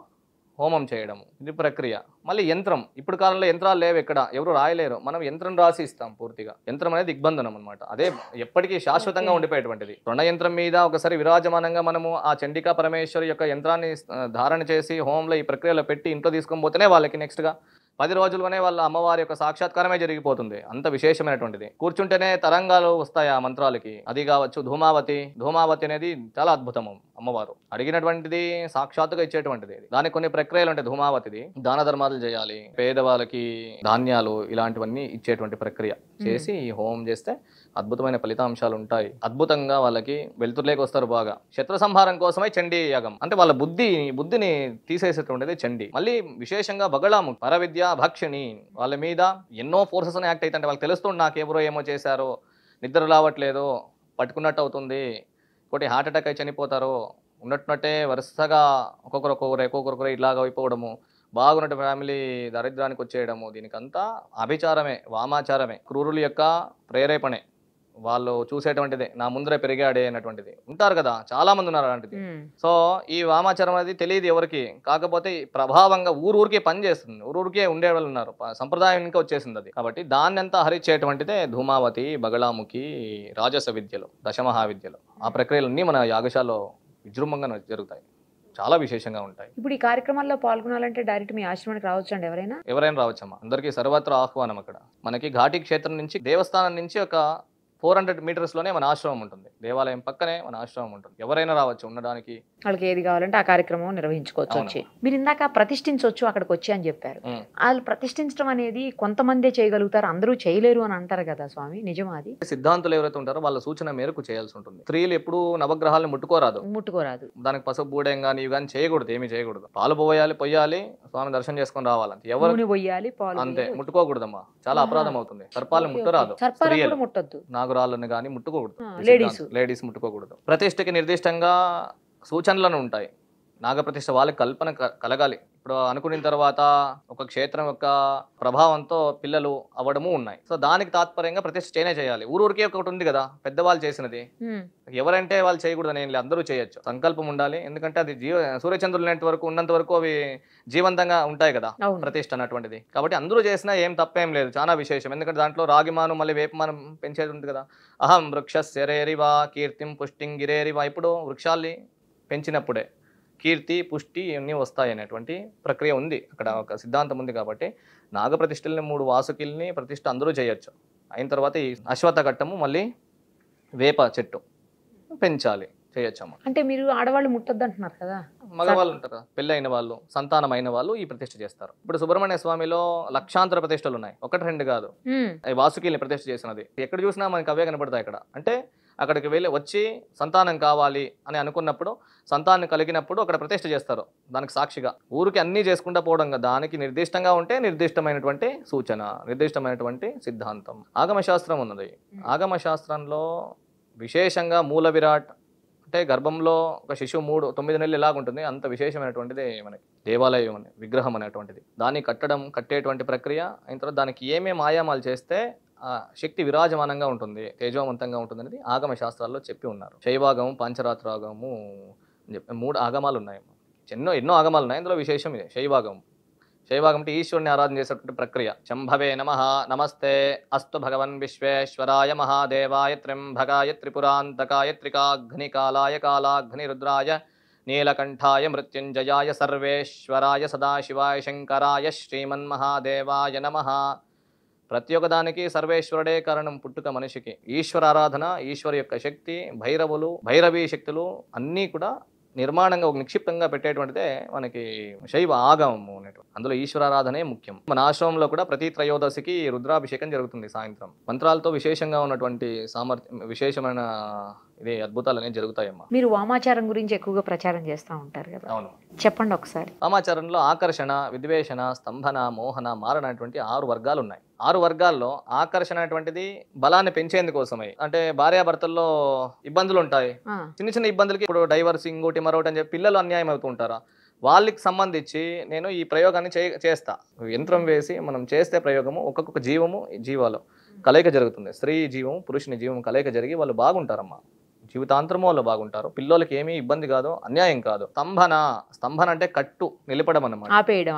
హోమం చేయడము, ఇది ప్రక్రియ. మళ్ళీ యంత్రం. ఇప్పుడు కాలంలో యంత్రాలు లేవు, ఇక్కడ ఎవరు రాయలేరు. మనం యంత్రం రాసి ఇస్తాం పూర్తిగా. యంత్రం అనేది దిగ్బంధనం అనమాట, అదే ఎప్పటికీ శాశ్వతంగా ఉండిపోయేటువంటిది. రుణ యంత్రం మీద ఒకసారి విరాజమానంగా మనము ఆ చండికా పరమేశ్వరి యొక్క యంత్రాన్ని ధారణ చేసి హోమంలో ఈ ప్రక్రియలో పెట్టి ఇంట్లో తీసుకొని పోతేనే వాళ్ళకి నెక్స్ట్గా 10 రోజుల్లోనే వాళ్ళ అమ్మవారి యొక్క సాక్షాత్కారమే జరిగిపోతుంది. అంత విశేషమైనటువంటిది. కూర్చుంటేనే తరంగాలు వస్తాయి ఆ మంత్రాలకి. అది కావచ్చు ధూమావతి. ధూమావతి అనేది చాలా అద్భుతము. అమ్మవారు. అడిగినటువంటిది సాక్షాత్తుగా ఇచ్చేటువంటిది. దానికి కొన్ని ప్రక్రియలు ఉంటాయి. ధూమావతిది దాన ధర్మాలు చేయాలి, పేదవాళ్ళకి ధాన్యాలు ఇలాంటివన్నీ ఇచ్చేటువంటి ప్రక్రియ చేసి ఈ హోమం చేస్తే అద్భుతమైన ఫలితాంశాలు ఉంటాయి. అద్భుతంగా వాళ్ళకి వెలుతురులేకి వస్తారు బాగా. శత్రు సంహారం కోసమై చండీ యాగం, అంటే వాళ్ళ బుద్ధిని తీసేసేటువంటిది చండీ. మళ్ళీ విశేషంగా బగళాము పరవిద్య భక్షిణి, వాళ్ళ మీద ఎన్నో ఫోర్సెస్ యాక్ట్ అయితే వాళ్ళకి తెలుస్తుంది నాకెవరో ఏమో చేశారో, నిద్ర రావట్లేదు, పట్టుకున్నట్టు అవుతుంది, ఇంకోటి హార్ట్ అటాక్ అయి చనిపోతారు, ఉన్నట్టున్నట్టే వరుసగా ఒక్కొక్కరు ఇలాగ అయిపోవడము, బాగున్నట్టు ఫ్యామిలీ దరిద్రానికి వచ్చేయడము, దీనికంతా అభిచారమే, వామాచారమే, క్రూరుల యొక్క ప్రేరేపణే, వాళ్ళు చూసేటువంటిదే, నా ముందరే పెరిగాడే అన్నటువంటిది. ఉంటారు కదా, చాలా మంది ఉన్నారు అలాంటిది. సో ఈ వామాచారం అనేది తెలియదు ఎవరికి, కాకపోతే ప్రభావంగా ఊరికి పని చేస్తుంది, ఊరికే ఉండే వాళ్ళు ఉన్నారు, సంప్రదాయం ఇంకా వచ్చేసింది అది. కాబట్టి దాన్ని అంతా హరించేటువంటిదే ధూమావతి, బగళాముఖి, రాజస విద్యలు, దశమహావిద్యలు. ఆ ప్రక్రియలన్నీ మన యాగశాలలో విజృంభంగా జరుగుతాయి, చాలా విశేషంగా ఉంటాయి. ఇప్పుడు ఈ కార్యక్రమాల్లో పాల్గొనాలంటే డైరెక్ట్ మీ ఆశ్రమానికి రావచ్చు అండి ఎవరైనా రావచ్చమ్మా. అందరికీ సర్వత్రా ఆహ్వానం. అక్కడ మనకి ఘాటి క్షేత్రం నుంచి, దేవస్థానం నుంచి ఒక 400 మీటర్స్ లోనే మన ఆశ్రమం ఉంటుంది, దేవాలయం పక్కనే మన ఆశ్రమం ఉంటుంది. ఎవరైనా రావచ్చు ఉండడానికి, వాళ్ళకి ఏది కావాలంటే ఆ కార్యక్రమం నిర్వహించుకోవచ్చు. వచ్చి మీరు ఇందాక ప్రతిష్ఠించవచ్చు అక్కడికి వచ్చి అని చెప్పారు. వాళ్ళు ప్రతిష్ఠించడం అనేది కొంతమందే చేయగలుగుతారు, అందరూ చేయలేరు అని అంటారు కదా స్వామి, నిజమా అది? సిద్ధాంతులు ఎవరైతే ఉంటారో వాళ్ళ సూచన మేరకు చేయాల్సి ఉంటుంది. స్త్రీలు ఎప్పుడు నవగ్రహాలను ముట్టుకోరాదు, దానికి పసుపు బూడెం కానీ ఇవి కానీ చేయకూడదు, ఏమి చేయకూడదు. పాలు పొయ్యాలి, స్వామి దర్శనం చేసుకొని రావాలంటే, ఎవరు పోయాలి అంతే, ముట్టుకోకూడదమ్మా, చాలా అపరాధం అవుతుంది. సర్పాలను ముట్టరాదు, ముట్టద్దు, నాగురాళ్ళని కానీ ముట్టుకోకూడదు, లేడీస్ ముట్టుకోకూడదు. ప్రతిష్టకి నిర్దిష్టంగా సూచనలను ఉంటాయి. నాగప్రతిష్ఠ వాళ్ళకి కల్పన కలగాలి. ఇప్పుడు అనుకున్న తర్వాత ఒక క్షేత్రం యొక్క ప్రభావంతో పిల్లలు అవ్వడము ఉన్నాయి. సో దానికి తాత్పర్యంగా ప్రతిష్ఠ చేయాలి. ఊరికే ఒకటి ఉంది కదా పెద్దవాళ్ళు చేసినది, ఎవరంటే వాళ్ళు చేయకూడదని ఏం లేదు, అందరూ చేయొచ్చు. సంకల్పం ఉండాలి, ఎందుకంటే అది సూర్యచంద్రులు వరకు ఉన్నంత వరకు అవి జీవంతంగా ఉంటాయి కదా ప్రతిష్ఠ అన్నటువంటిది. కాబట్టి అందరూ చేసినా ఏం తప్పేం లేదు, చాలా విశేషం. ఎందుకంటే దాంట్లో రాగిమాను మళ్ళీ వేపమానం పెంచేది ఉంది కదా. అహం వృక్షస్యరేరివా కీర్తిం పుష్టిం గిరేరివా, ఇప్పుడు వృక్షాల్ని పెంచినప్పుడే కీర్తి పుష్టి ఇవన్నీ వస్తాయి అనేటువంటి ప్రక్రియ ఉంది, అక్కడ ఒక సిద్ధాంతం ఉంది. కాబట్టి నాగప్రతిష్ఠల్ని 3 వాసుకిల్ని ప్రతిష్ఠ అందరూ చేయొచ్చు. అయిన తర్వాత ఈ అశ్వత్థ ఘట్టము మళ్ళీ వేప చెట్టు పెంచాలి, చేయొచ్చమ్మా. అంటే మీరు ఆడవాళ్ళు ముట్టద్దు అంటున్నారు కదా, మగవాళ్ళు ఉంటారు, పెళ్ళైన వాళ్ళు, సంతానమైన వాళ్ళు ఈ ప్రతిష్ఠ చేస్తారు. ఇప్పుడు సుబ్రహ్మణ్య స్వామిలో లక్షాంతర ప్రతిష్టలు ఉన్నాయి, 1-2 కాదు. వాసుకిల్ని ప్రతిష్ఠ చేసినది ఎక్కడ చూసినా మనకి అవే కనపడతాయి అక్కడ. అంటే అక్కడికి వెళ్ళి వచ్చి సంతానం కావాలి అని అనుకున్నప్పుడు, సంతానం కలిగినప్పుడు అక్కడ ప్రతిష్ఠ చేస్తారు, దానికి సాక్షిగా. ఊరికి అన్నీ చేసుకుంటూ పోవడం, దానికి నిర్దిష్టంగా ఉంటే నిర్దిష్టమైనటువంటి సూచన, నిర్దిష్టమైనటువంటి సిద్ధాంతం. ఆగమశాస్త్రం ఉన్నది. ఆగమశాస్త్రంలో విశేషంగా మూల విరాట్, అంటే గర్భంలో ఒక శిశువు 9 నెలలు ఎలాగుంటుంది అంత విశేషమైనటువంటిది మనకి దేవాలయం అనే విగ్రహం అనేటువంటిది. దాన్ని కట్టేటువంటి ప్రక్రియ అయిన తర్వాత దానికి ఏమేమి ఆయామాలు చేస్తే ఆ శక్తి విరాజమానంగా ఉంటుంది, తేజవంతంగా ఉంటుంది అనేది ఆగమ శాస్త్రాల్లో చెప్పి ఉన్నారు. శైవాగము, పాంచరాత్రాగము అని చెప్పి 3 ఆగమాలు ఉన్నాయి. ఎన్నో ఆగమాలు ఉన్నాయి, అందులో విశేషం ఇదే శైవాగం. శైవాగం అంటే ఈశ్వరుని ఆరాధన చేసేటువంటి ప్రక్రియ. శంభవే నమః, నమస్తే అస్తు భగవన్ విశ్వేశ్వరాయ మహాదేవాయ త్ర్యంబకాయ త్రిపురాంతకాయ త్రికాగ్నికాలాయ కాలాగ్ని రుద్రాయ నీలకంఠాయ మృత్యుంజయాయ సర్వేశ్వరాయ సదాశివాయ శంకరాయ శ్రీమన్మహాదేవాయ నమః. ప్రతి ఒక్క దానికి సర్వేశ్వరుడే కారణం పుట్టుక మనిషికి. ఈశ్వర ఆరాధన, ఈశ్వరు యొక్క శక్తి, భైరవీ శక్తులు అన్నీ కూడా నిర్మాణంగా ఒక నిక్షిప్తంగా పెట్టేటువంటిదే మనకి శైవ ఆగమము అనేటువంటి. అందులో ఈశ్వరారాధనే ముఖ్యం. మన ఆశ్రమంలో కూడా ప్రతి త్రయోదశికి రుద్రాభిషేకం జరుగుతుంది సాయంత్రం. మంత్రాలతో విశేషంగా ఉన్నటువంటి విశేషమైన ఇదే అద్భుతాలు అనేవి జరుగుతాయమ్మా. మీరు వామాచారం గురించి ఎక్కువగా ప్రచారం చేస్తూ ఉంటారు కదా, అవును, చెప్పండి ఒకసారి. వామాచారంలో ఆకర్షణ, విద్వేషణ, స్తంభన, మోహన, మారణ అనేటువంటి 6 వర్గాలు ఉన్నాయి. 6 వర్గాల్లో ఆకర్షణ అనేటువంటిది బలాన్ని పెంచేందుకోసమై, అంటే భార్యాభర్తల్లో ఇబ్బందులు ఉంటాయి, చిన్న ఇబ్బందులకి ఇప్పుడు డైవర్స్ ఇంకోటి మరొకటి అని చెప్పి పిల్లలు అన్యాయం అవుతూ ఉంటారా, వాళ్ళకి సంబంధించి నేను ఈ ప్రయోగాన్ని చేస్తా. యంత్రం వేసి మనం చేస్తే ప్రయోగము ఒక్కొక్క జీవాలు కలయిక జరుగుతుంది. స్త్రీ జీవం, పురుషుని జీవం కలయిక జరిగి వాళ్ళు బాగుంటారమ్మా, జీవితాంతరము వాళ్ళు బాగుంటారు. పిల్లలకి ఏమీ ఇబ్బంది కాదు, అన్యాయం కాదు. స్తంభన అంటే కట్టు నిలపడం అన్నమాట, ఆపేయడం.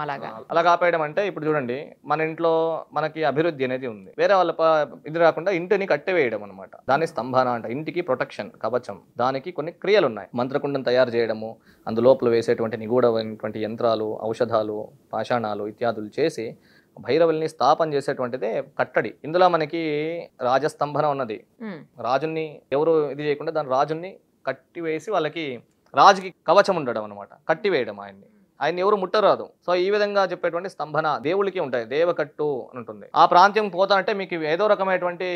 అలాగా ఆపేయడం అంటే ఇప్పుడు చూడండి, మన ఇంట్లో మనకి అభివృద్ధి అనేది ఉంది, వేరే వాళ్ళ ఇది రాకుండా ఇంటిని కట్టివేయడం అనమాట. దాన్ని స్తంభన అంటే ఇంటికి ప్రొటెక్షన్, కవచం. దానికి కొన్ని క్రియలు ఉన్నాయి. మంత్రకుండం తయారు చేయడము, అందులోపల వేసేటువంటి నిగూఢమైనటువంటి యంత్రాలు, ఔషధాలు, పాషాణాలు ఇత్యాదులు చేసి భైరవుల్ని స్థాపన చేసేటువంటిదే కట్టడి. ఇందులో మనకి రాజస్తంభన ఉన్నది. రాజుని ఎవరు ఇది చేయకుండా దాని రాజుని కట్టివేసి వాళ్ళకి రాజుకి కవచం ఉండడం అనమాట, కట్టివేయడం ఆయన్ని ఎవరు ముట్టరాదు. సో ఈ విధంగా చెప్పేటువంటి స్తంభన దేవుళ్ళకి ఉంటాయి, దేవకట్టు అని ఉంటుంది. ఆ ప్రాంతం పోతానంటే మీకు ఏదో రకమైనటువంటి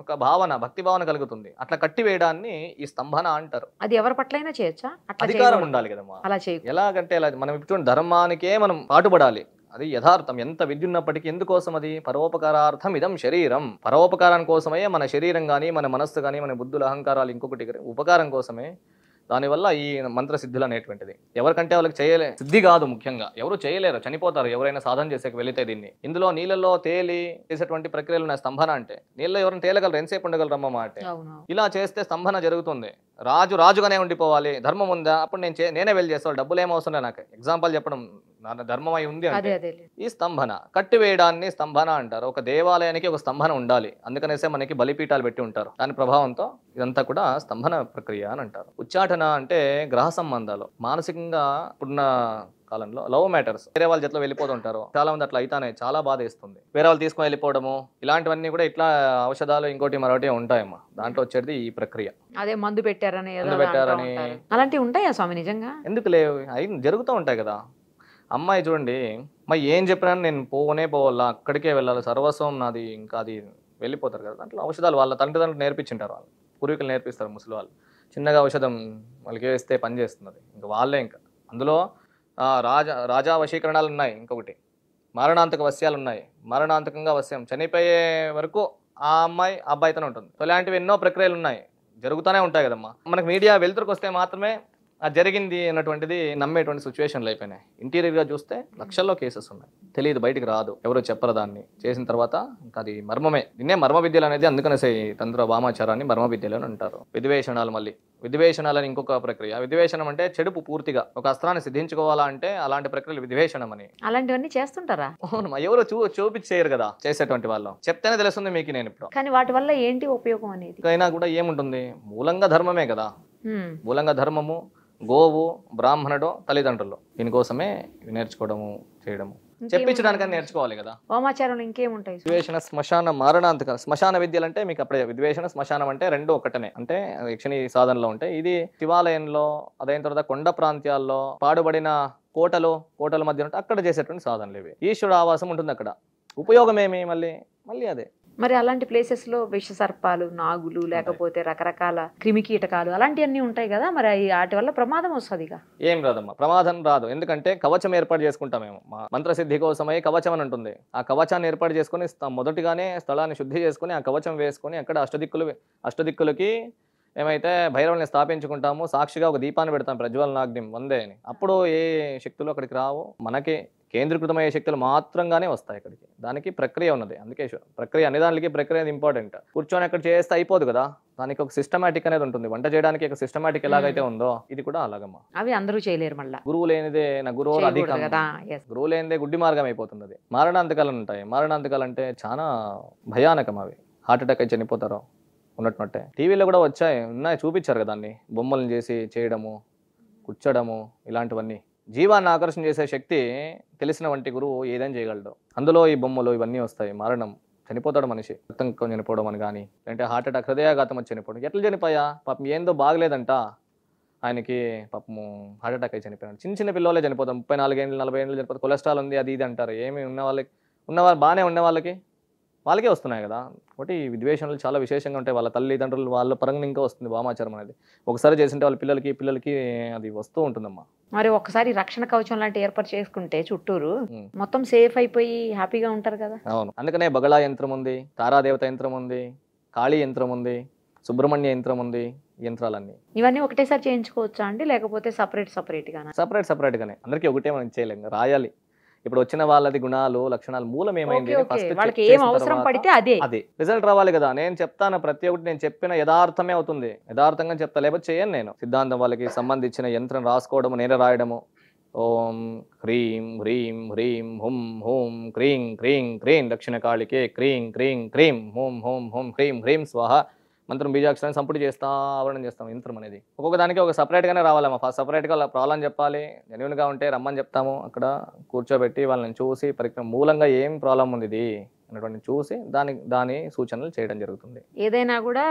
ఒక భావన, భక్తి భావన కలుగుతుంది. అట్లా కట్టివేయడాన్ని ఈ స్తంభన అంటారు. అది ఎవరి పట్లైనా చేయొచ్చా? అట్లా అధికారం చేయకూడదు. ఉండాలి కదమ్మా. అలా చేయకూడదు. ఎలాగంటే మనం ఇటువంటి ధర్మానికే మనం పాటుపడాలి. అది యథార్థం. ఎంత విద్య ఉన్నప్పటికీ ఎందుకోసం అది? పరోపకారార్థం ఇదం శరీరం. పరోపకారం కోసమే మన శరీరం కానీ, మన మనస్సు కానీ, మన బుద్ధుల అహంకారాలు ఇంకొకటి ఉపకారం కోసమే. దానివల్ల ఈ మంత్ర సిద్ధులు అనేటువంటిది ఎవరికంటే వాళ్ళకి చేయలే, సిద్ధి కాదు, ముఖ్యంగా ఎవరు చేయలేరు, చనిపోతారు ఎవరైనా సాధన చేసేకి వెళితే. దీన్ని ఇందులో నీళ్ళలో తేలి చేసేటువంటి ప్రక్రియలు ఉన్నాయి. స్తంభన అంటే నీళ్ళలో ఎవరైనా తేలగలరు, ఎంతసేపు ఉండగలరమ్మా అంటే. ఇలా చేస్తే స్తంభన జరుగుతుంది. రాజుగానే ఉండిపోవాలి. ధర్మం ఉందా? అప్పుడు నేనే వెళ్ళి చేస్తాను, డబ్బులు ఏమవసరం నాకు. ఎగ్జాంపుల్ చెప్పడం, ధర్మం అయి ఉంది అంటే ఈ స్తంభన, కట్టివేయడాన్ని స్తంభన అంటారు. ఒక దేవాలయానికి ఒక స్తంభన ఉండాలి, అందుకనేసే మనకి బలిపీఠాలు పెట్టి ఉంటారు. దాని ప్రభావంతో ఇదంతా కూడా స్తంభన ప్రక్రియ అని అంటారు. ఉచ్చాటన అంటే గ్రహ సంబంధాలు, మానసికంగా ఇప్పుడున్న కాలంలో లవ్ మ్యాటర్స్, వేరే వాళ్ళ జట్లో వెళ్ళిపోతుంటారు. చాలా మంది అట్లా అయితానే చాలా బాధ ఇస్తుంది. వేరే వాళ్ళు తీసుకొని వెళ్ళిపోవడము, ఇలాంటివన్నీ కూడా ఇట్లా ఔషధాలు ఇంకోటి మరొకటి ఉంటాయమ్మా. దాంట్లో వచ్చేది ఈ ప్రక్రియ. అదే మందు పెట్టారని అలాంటివి ఉంటాయా స్వామి? నిజంగా ఎందుకు లేవు, అవి జరుగుతూ ఉంటాయి కదా. అమ్మాయి చూడండి, మరి ఏం చెప్పినా నేను పోవాలా, అక్కడికే వెళ్ళాలి, సర్వస్వం నాది, ఇంకా అది వెళ్ళిపోతారు కదా. దాంట్లో ఔషధాలు వాళ్ళ తండ్రిదండ్రులు నేర్పించింటారు, వాళ్ళు పూర్వీకులు నేర్పిస్తారు. ముసలి వాళ్ళు చిన్నగా ఔషధం వాళ్ళకి వేస్తే పని చేస్తున్నది, ఇంకా వాళ్ళే. ఇంకా అందులో రాజా వశీకరణాలు ఉన్నాయి, ఇంకొకటి మరణాంతక వశ్యాలు ఉన్నాయి. మరణాంతకంగా వశ్యం, చనిపోయే వరకు ఆ అమ్మాయి అబ్బాయితోనే ఉంటుంది. సో ఇలాంటివి ఎన్నో ప్రక్రియలు ఉన్నాయి, జరుగుతూనే ఉంటాయి కదమ్మా. మనకు మీడియా వెలుతురుకు వస్తే మాత్రమే అది జరిగింది అన్నటువంటిది నమ్మేటువంటి సిచ్యువేషన్లు అయిపోయినాయి. ఇంటీరియర్గా చూస్తే లక్షల్లో కేసెస్ ఉన్నాయి, తెలియదు, బయటికి రాదు, ఎవరు చెప్పరు. దాన్ని చేసిన తర్వాత ఇంకా అది మర్మమే. నిన్నే మర్మ విద్యలు అనేది, అందుకనేసి తంత్ర వామాచారాన్ని మర్మ విద్యలు అని అంటారు. విద్వేషణాలు, మళ్ళీ విద్వేషణాలని ఇంకొక ప్రక్రియ. విద్వేషణం అంటే చెడుపు పూర్తిగా ఒక అస్త్రాన్ని సిద్ధించుకోవాలా అంటే అలాంటి ప్రక్రియలు విద్వేషణం అని. అలాంటివన్నీ చేస్తుంటారా? అవునమ్మా, ఎవరు చూపించి చేయరు కదా, చేసేటువంటి వాళ్ళు. చెప్తేనే తెలుస్తుంది మీకు నేను ఇప్పుడు. కానీ వాటి వల్ల ఏంటి ఉపయోగం అనేది? అయినా కూడా ఏముంటుంది, మూలంగా ధర్మమే కదా. మూలంగా ధర్మము, గోవు, బ్రాహ్మణుడు, తల్లిదండ్రులు, దీనికోసమే నేర్చుకోవడము, చేయడము, చెప్పించడానికని నేర్చుకోవాలి కదా. వామాచారంలో ఇంకేముంటాయి? విద్వేషణ, శ్మశాన, మారణాంతక. శ్మశాన విద్యలు అంటే మీకు అప్పుడే విద్వేషణ, శ్మశానం అంటే రెండు ఒకటనే. అంటే యక్షిణి సాధనలో ఉంటాయి. ఇది శివాలయంలో, అదైన తర్వాత కొండ ప్రాంతాల్లో పాడుబడిన కోటల మధ్య ఉంటే అక్కడ చేసేటువంటి సాధనలు ఇవి. ఈశ్వరుడు ఆవాసం ఉంటుంది అక్కడ. ఉపయోగం ఏమి? మళ్ళీ అదే. మరి అలాంటి ప్లేసెస్ లో విష సర్పాలు, నాగులు, లేకపోతే రకరకాల క్రిమి కీటకాలు అలాంటివన్నీ ఉంటాయి కదా, మరి వాటి వల్ల ప్రమాదం వస్తుంది? ఏం రాదమ్మా, ప్రమాదం రాదు. ఎందుకంటే కవచం ఏర్పాటు చేసుకుంటాం మేము. మంత్రసిద్ధి కోసమై కవచం అని ఉంటుంది. ఆ కవచాన్ని ఏర్పాటు చేసుకుని మొదటిగానే స్థలాన్ని శుద్ధి చేసుకుని ఆ కవచం వేసుకుని అక్కడ అష్టదిక్కులకి ఏమైతే భైరవుల్ని స్థాపించుకుంటామో, సాక్షిగా ఒక దీపాన్ని పెడతాం, ప్రజ్వలనాగ్నిం వందే అని. అప్పుడు ఏ శక్తులు అక్కడికి రావు, మనకి కేంద్రీకృతమయ్యే శక్తులు మాత్రంగానే వస్తాయి అక్కడికి. దానికి ప్రక్రియ ఉన్నది. అందుకే ప్రక్రియ, అన్ని దానికి ప్రక్రియ ఇంపార్టెంట్. కూర్చొని అక్కడ చేస్తే అయిపోదు కదా, దానికి ఒక సిస్టమాటిక్ అనేది ఉంటుంది. వంట చేయడానికి ఒక సిస్టమాటిక్ ఎలాగైతే ఉందో ఇది కూడా అలాగమ్మా. అవి అందరూ చేయలేరు. మళ్ళీ గురువు లేనిదే నా గురువు అధికం, గురువు లేనిదే గుడ్డి మార్గం అయిపోతుంది. అది మారణాంతకాలు ఉంటాయి. మారణాంతకాలు అంటే చాలా భయానకం. అవి హార్ట్ అటాక్ అయి చనిపోతారు ఉన్నట్టే. టీవీలో కూడా ఉన్నాయి, చూపించారు కదా దాన్ని, బొమ్మలను చేసి చేయడము, కుచ్చడము, ఇలాంటివన్నీ. జీవాన్ని ఆకర్షణ చేసే శక్తి తెలిసిన వంటి గురువు ఏదైనా చేయగలడు. అందులో ఈ బొమ్మలు ఇవన్నీ వస్తాయి. మరణం, చనిపోతాడు మనిషి, రక్తం చనిపోవడం అని కానీ, లేదంటే హార్ట్ అటాక్, హృదయాఘాతం వచ్చి చనిపోవడం. ఎట్లా చనిపోయా? పాపం ఏందో బాగలేదంట ఆయనకి, పాపము హార్ట్ అటాక్ అయి చనిపోయాడు. చిన్న పిల్లలే చనిపోతాం, 34 ఏళ్ళు 40 ఏళ్ళు చనిపోతారు. కొలెస్ట్రాల్ ఉంది, అది ఇది అంటారు. ఏమి ఉన్నవాళ్ళు బాగానే ఉండే వాళ్ళకే వస్తున్నాయి కదా. ఒకటి విద్వేషణలు చాలా విశేషంగా ఉంటాయి. వాళ్ళ తల్లిదండ్రులు వాళ్ళ పరంగా ఇంకా వస్తుంది వామాచారం అనేది. ఒకసారి చేసింటే వాళ్ళ పిల్లలకి అది వస్తూ ఉంటుందమ్మా. మరి ఒకసారి రక్షణ కవచం లాంటి ఏర్పాటు చేసుకుంటే చుట్టూరు మొత్తం సేఫ్ అయిపోయి హ్యాపీగా ఉంటారు కదా. అవును, అందుకనే బగళా యంత్రం ఉంది, తారాదేవత యంత్రం ఉంది, కాళీ యంత్రం ఉంది, సుబ్రహ్మణ్య యంత్రం ఉంది. యంత్రాలన్నీ ఇవన్నీ ఒకటేసారి చేయించుకోవచ్చా అండి, లేకపోతే సపరేట్ గానే? అందరికీ ఒకటే మనం చేయలేము, రాయాలి. ఇప్పుడు వచ్చిన వాళ్ళది గుణాలు, లక్షణాలు, మూలం ఏమైంది, అదే రిజల్ట్ రావాలి కదా. నేను చెప్తాను ప్రతి ఒక్కటి, నేను చెప్పిన యథార్థమే అవుతుంది, యథార్థంగా చెప్తా, లేకపోతే చేయను నేను. సిద్ధాంతం వాళ్ళకి సంబంధించిన యంత్రం రాసుకోవడము, నేనే రాయడము. ఓం హ్రీం హ్రీం హ్రీం హుం హూం క్రీం క్రీం క్రీం దక్షిణ కాళికే క్రీం క్రీం క్రీం హూం హూం హూం హ్రీం హ్రీం స్వాహ మంత్రం బీజాక్షరాన్ని సంపుటి చేస్తా ఆవరణం చేస్తాం యంత్రం అనేది. ఒక్కొక్క దానికి ఒక సపరేట్గానే రావాలమ్మా. ఫస్ట్ సపరేట్గా ప్రాబ్లం చెప్పాలి, జెన్యున్గా ఉంటే రమ్మని చెప్తాము, అక్కడ కూర్చోబెట్టి వాళ్ళని చూసి పరికరం మూలంగా ఏం ప్రాబ్లం ఉంది ఇది అన్నటువంటి చూసి దాని సూచనలు చేయడం జరుగుతుంది. ఏదైనా కూడా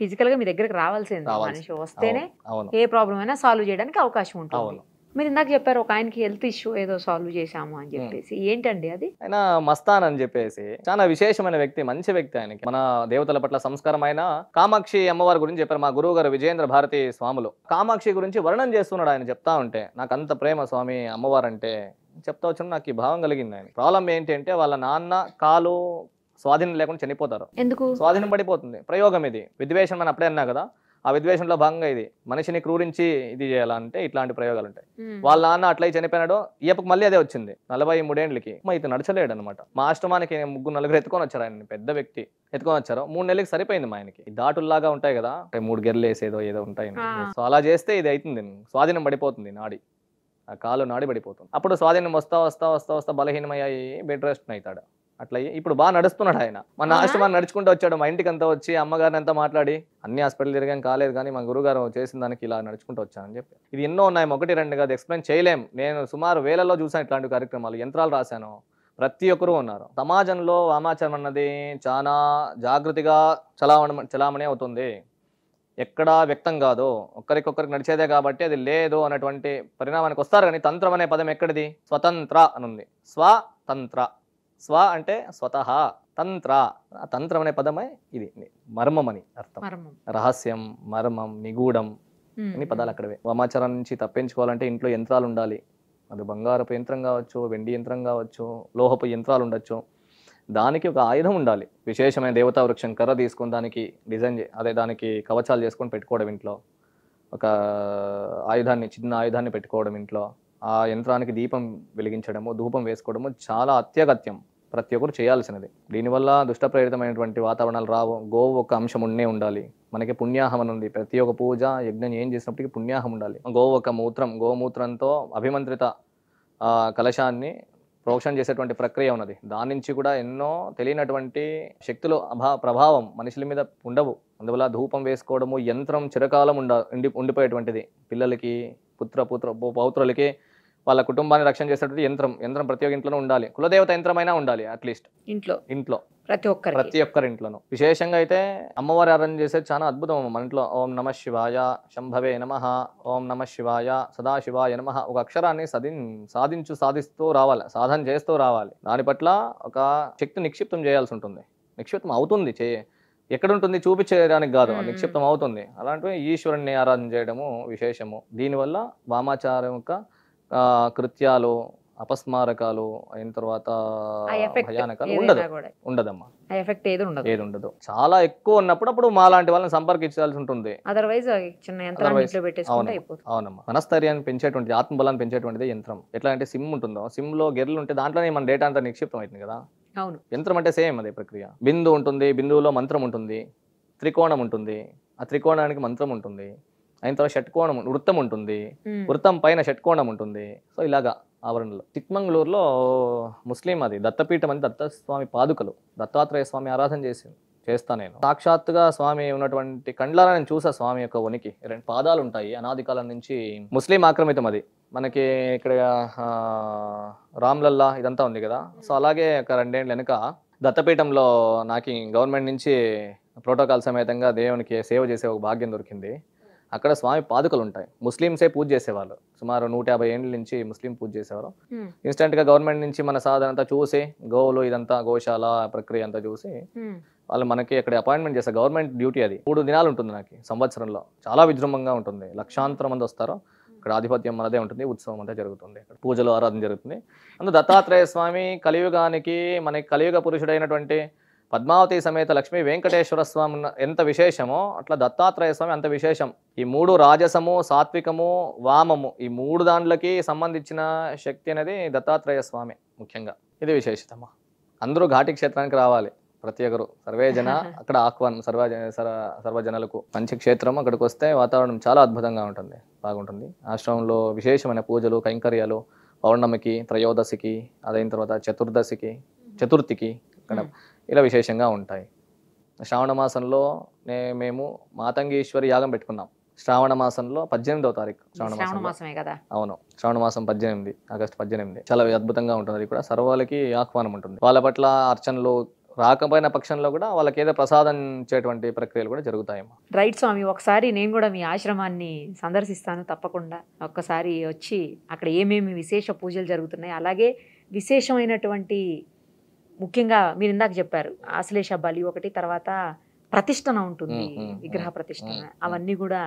ఫిజికల్ గా మీ దగ్గరికి రావాల్సింది, మనిషి వస్తేనే అవును ఏ ప్రాబ్లం అయినా సాల్వ్ చేయడానికి అవకాశం ఉంటుంది. అవును. మీరు ఇందాక చెప్పారు ఒక ఆయనకి హెల్త్ ఇష్యూ ఏదో సాల్వ్ చేశాము అని చెప్పేసి, ఏంటండి అది? ఆయన మస్తాన్ అని చెప్పేసి చాలా విశేషమైన వ్యక్తి, మంచి వ్యక్తి. ఆయనకి మన దేవతల పట్ల సంస్కారమైన కామాక్షి అమ్మవారి గురించి చెప్పారు మా గురువు గారు విజయేంద్ర భారతి స్వాములు. కామాక్షి గురించి వర్ణన చేస్తున్నాడు ఆయన, చెప్తా ఉంటే నాకు అంత ప్రేమ స్వామి అమ్మవారు అంటే చెప్తా వచ్చిన నాకు ఈ భావం కలిగింది. ఆయన ప్రాబ్లం ఏంటి అంటే వాళ్ళ నాన్న కాలు స్వాధీనం లేకుండా చనిపోతారు. ఎందుకు? స్వాధీనం పడిపోతుంది. ప్రయోగం ఇది, విద్వేషం అని అప్పుడే అన్నా కదా, ఆ విద్వేషంలో భాగంగా ఇది మనిషిని క్రూరించి ఇది చేయాలంటే ఇట్లాంటి ప్రయోగాలు ఉంటాయి. వాళ్ళ నాన్న అట్లా చనిపోయినాడు, ఈయపకు మళ్ళీ అదే వచ్చింది 43 ఏళ్ళకి. ఇతను నడచలేడు అనమాట. మా ఆశ్రమానికి 3-4 ఎత్తుకొని వచ్చారు. ఆయన పెద్ద వ్యక్తి ఎత్తుకొని వచ్చారు. 3 నెలలకి సరిపోయింది మా ఆయనకి. దాటుల్లాగా ఉంటాయి కదా, 3 గెర్లు వేసేదో ఏదో ఉంటాయి. సో అలా చేస్తే ఇది అవుతుంది, స్వాధీనం పడిపోతుంది నాడి, ఆ కాలు నాడి పడిపోతుంది. అప్పుడు స్వాధీనం వస్తా వస్తా వస్తా వస్తా బలహీనమయ్యాయి, బెడ్ రెస్ట్ అవుతాడు. అట్లా ఇప్పుడు బాగా నడుస్తున్నాడు ఆయన. మన ఆశ్రమాన్ని నడుచుకుంటూ వచ్చాడు, మా ఇంటికి అంతా వచ్చి అమ్మగారిని అంతా మాట్లాడి అన్ని హాస్పిటల్ తిరిగాం కాలేదు, కానీ మా గురుగారు చేసిన దానికి ఇలా నడుచుకుంటూ వచ్చానని చెప్పి. ఇది ఎన్నో ఉన్నాయి, 1-2 కాదు, ఎక్స్ప్లెయిన్ చేయలేం. నేను సుమారు వేలలో చూసాను ఇట్లాంటి కార్యక్రమాలు, యంత్రాలు రాశాను, ప్రతి ఒక్కరూ ఉన్నారు. సమాజంలో వామాచారం అన్నది చాలా జాగృతిగా చలామణి అవుతుంది, ఎక్కడా వ్యక్తం కాదు, ఒక్కరికొక్కరికి నడిచేదే కాబట్టి అది లేదు అన్నటువంటి పరిణామానికి వస్తారు. కానీ తంత్రం అనే పదం ఎక్కడిది? స్వతంత్ర అనుంది. స్వతంత్ర, స్వ అంటే స్వతహ, తంత్ర, తంత్రం అనే పదమే ఇది మర్మం అని అర్థం. రహస్యం, మర్మం, నిగూఢం అని పదాలు అక్కడవే. వామాచారం నుంచి తప్పించుకోవాలంటే ఇంట్లో యంత్రాలు ఉండాలి. అది బంగారపు యంత్రం కావచ్చు, వెండి యంత్రం కావచ్చు, లోహపు యంత్రాలు ఉండొచ్చు. దానికి ఒక ఆయుధం ఉండాలి, విశేషమైన దేవతా వృక్షం కర్ర తీసుకొని దానికి డిజైన్ దానికి కవచాలు చేసుకొని పెట్టుకోవడం ఇంట్లో. ఒక ఆయుధాన్ని, చిన్న ఆయుధాన్ని పెట్టుకోవడం ఇంట్లో. ఆ యంత్రానికి దీపం వెలిగించడము, ధూపం వేసుకోవడము చాలా అత్యగత్యం, ప్రతి ఒక్కరు చేయాల్సినది. దీనివల్ల దుష్టప్రేరితమైనటువంటి వాతావరణాలు రావు. గోవు ఒక అంశం ఉండే ఉండాలి. మనకి పుణ్యాహం ఉంది, ప్రతి ఒక్క పూజ యజ్ఞం ఏం చేసినప్పటికీ పుణ్యాహం ఉండాలి. గోవు ఒక మూత్రం, గోమూత్రంతో అభిమంత్రిత కలశాన్ని ప్రోక్షణ చేసేటువంటి ప్రక్రియ ఉన్నది. దాని నుంచి కూడా ఎన్నో తెలియనటువంటి శక్తులు ప్రభావం మనుషుల మీద ఉండవు. అందువల్ల ధూపం వేసుకోవడము, యంత్రం చిరకాలం ఉండిపోయేటువంటిది. పిల్లలకి, పౌత్రులకి, వాళ్ళ కుటుంబాన్ని రక్షణ చేసేటువంటి యంత్రం ప్రతి ఒక్క ఇంట్లోనూ ఉండాలి. కులదేవత యంత్రమైనా ఉండాలి అట్లీస్ట్ ఇంట్లో ప్రతి ఒక్కరి ఇంట్లోనూ. విశేషంగా అయితే అమ్మవారి ఆరాధన చేసేది చాలా అద్భుతం మన ఇంట్లో. ఓం నమ శివాయ, శంభవే నమః, ఓం నమ శివాయ, సదాశివాయ నమః. ఒక అక్షరాన్ని సాధిస్తూ రావాలి, సాధన చేస్తూ రావాలి. దాని పట్ల ఒక శక్తి నిక్షిప్తం చేయాల్సి ఉంటుంది. నిక్షిప్తం అవుతుంది, ఎక్కడ ఉంటుంది చూపించేయడానికి కాదు, నిక్షిప్తం అవుతుంది. అలాంటివి ఈశ్వరుణ్ణి ఆరాధన చేయడము విశేషము. దీనివల్ల వామాచారం యొక్క కృత్యాలు, అపస్మారకాలు అయిన తర్వాత భయానకాలు ఉండదమ్మా. ఏది ఉండదు. చాలా ఎక్కువ ఉన్నప్పుడు అప్పుడు మా లాంటి వాళ్ళని సంపర్కించాల్సి ఉంటుంది. అవునమ్మా. మనస్థైర్యాన్ని పెంచేటువంటి, ఆత్మబలాన్ని పెంచేటువంటిది యంత్రం. ఎట్లా అంటే సిమ్ ఉంటుందో, సిమ్ లో గెర్లు ఉంటే దాంట్లోనే మన డేటా అంతా నిక్షిప్తం అవుతుంది కదా. యంత్రం అంటే సేమ్ అదే ప్రక్రియ. బిందు ఉంటుంది, బిందువులో మంత్రం ఉంటుంది, త్రికోణం ఉంటుంది, ఆ త్రికోణానికి మంత్రం ఉంటుంది, అయిన తర్వాత షట్కోణం, వృత్తం ఉంటుంది, వృత్తం పైన షట్కోణం ఉంటుంది. సో ఇలాగా ఆవరణలో. చిక్మంగళూరులో ముస్లిం అది దత్తపీఠం అని, దత్తస్వామి పాదుకలు, దత్తాత్రేయ స్వామి ఆరాధన చేస్తా నేను. సాక్షాత్తుగా స్వామి ఉన్నటువంటి కండ్లారా నేను చూసా స్వామి యొక్క ఉనికి. 2 పాదాలు ఉంటాయి, అనాది కాలం నుంచి ముస్లిం ఆక్రమితం అది. మనకి ఇక్కడ రామ్లల్లా ఇదంతా ఉంది కదా. సో అలాగే ఒక 2 ఏళ్ళ వెనుక దత్తపీఠంలో నాకు గవర్నమెంట్ నుంచి ప్రోటోకాల్ సమేతంగా దేవునికి సేవ చేసే ఒక భాగ్యం దొరికింది. అక్కడ స్వామి పాదుకలు ఉంటాయి. ముస్లింసే పూజ చేసేవాళ్ళు. సుమారు 150 ఏళ్ళ నుంచి ముస్లిం పూజ చేసేవారు. ఇన్స్టెంట్ గా గవర్నమెంట్ నుంచి మన సాధన అంతా చూసి, గోవులు ఇదంతా గోశాల ప్రక్రియ అంతా చూసి వాళ్ళు మనకి అక్కడ అపాయింట్మెంట్ చేస్తారు. గవర్నమెంట్ డ్యూటీ అది. 3 దినాలు ఉంటుంది నాకు సంవత్సరంలో. చాలా విజృంభంగా ఉంటుంది. లక్షాంతరం మంది వస్తారు. ఇక్కడ ఆధిపత్యం మనదే ఉంటుంది. ఉత్సవం అంతా జరుగుతుంది. పూజలు, ఆరాధన జరుగుతుంది. అందులో దత్తాత్రేయ స్వామి కలియుగానికి మనకి కలియుగ పురుషుడైనటువంటి పద్మావతి సమేత లక్ష్మీ వెంకటేశ్వర స్వామి ఎంత విశేషమో అట్లా దత్తాత్రేయ స్వామి అంత విశేషం. ఈ 3 రాజసము, సాత్వికము, వామము, ఈ 3 దాంట్లకి సంబంధించిన శక్తి అనేది దత్తాత్రేయ స్వామి ముఖ్యంగా. ఇది విశేషతమా. అందరూ ఘాటి క్షేత్రానికి రావాలి, ప్రతి ఒక్కరు, సర్వే జన అక్కడ ఆహ్వానం, సర్వజనులకు మంచి క్షేత్రం. అక్కడికి వస్తే వాతావరణం చాలా అద్భుతంగా ఉంటుంది, బాగుంటుంది. ఆశ్రమంలో విశేషమైన పూజలు, కైంకర్యాలు పౌర్ణమికి, త్రయోదశికి, అదైన తర్వాత చతుర్థికి అక్కడ ఇలా విశేషంగా ఉంటాయి. శ్రావణ మాసంలో మేము మాతంగేశ్వరి యాగం పెట్టుకున్నాం. శ్రావణ మాసంలో 18వ తారీఖు శ్రావణ మాసమే కదా. అవును, శ్రావణ మాసం 18 ఆగస్టు 18 చాలా అద్భుతంగా ఉంటుంది. అది కూడా సర్వాలకి ఆహ్వానం ఉంటుంది. వాళ్ళ పట్ల అర్చనలు రాకపోయిన పక్షంలో కూడా వాళ్ళకి ఏదో ప్రసాదం ఇచ్చేటువంటి ప్రక్రియలు కూడా జరుగుతాయమ్మా. రైట్ స్వామి, ఒకసారి నేను కూడా మీ ఆశ్రమాన్ని సందర్శిస్తాను తప్పకుండా. ఒక్కసారి వచ్చి అక్కడ ఏమేమి విశేష పూజలు జరుగుతున్నాయి, అలాగే విశేషమైనటువంటి ముఖ్యంగా మీరు ఇందాక చెప్పారు ఆశ్లేష బలి ఒకటి, తర్వాత ప్రతిష్టన ఉంటుంది, విగ్రహ ప్రతిష్టన, అవన్నీ కూడా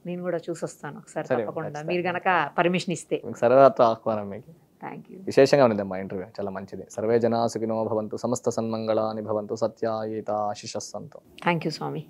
నేను కూడా చూసొస్తాను ఒకసారి తప్పకుండా, మీరు గనక పర్మిషన్ ఇస్తే. సర్వత్ర ఆహ్వానం మీకు. Thank you. విశేషంగా ఉంది మా ఇంటర్వ్యూ, చాలా మంచిది. సర్వే జనా సుఖినో భవంతు, సమస్త సన్మంగళాని భవంతు, సత్యాయిత ఆశిషస్సంతు. Thank you Swamy.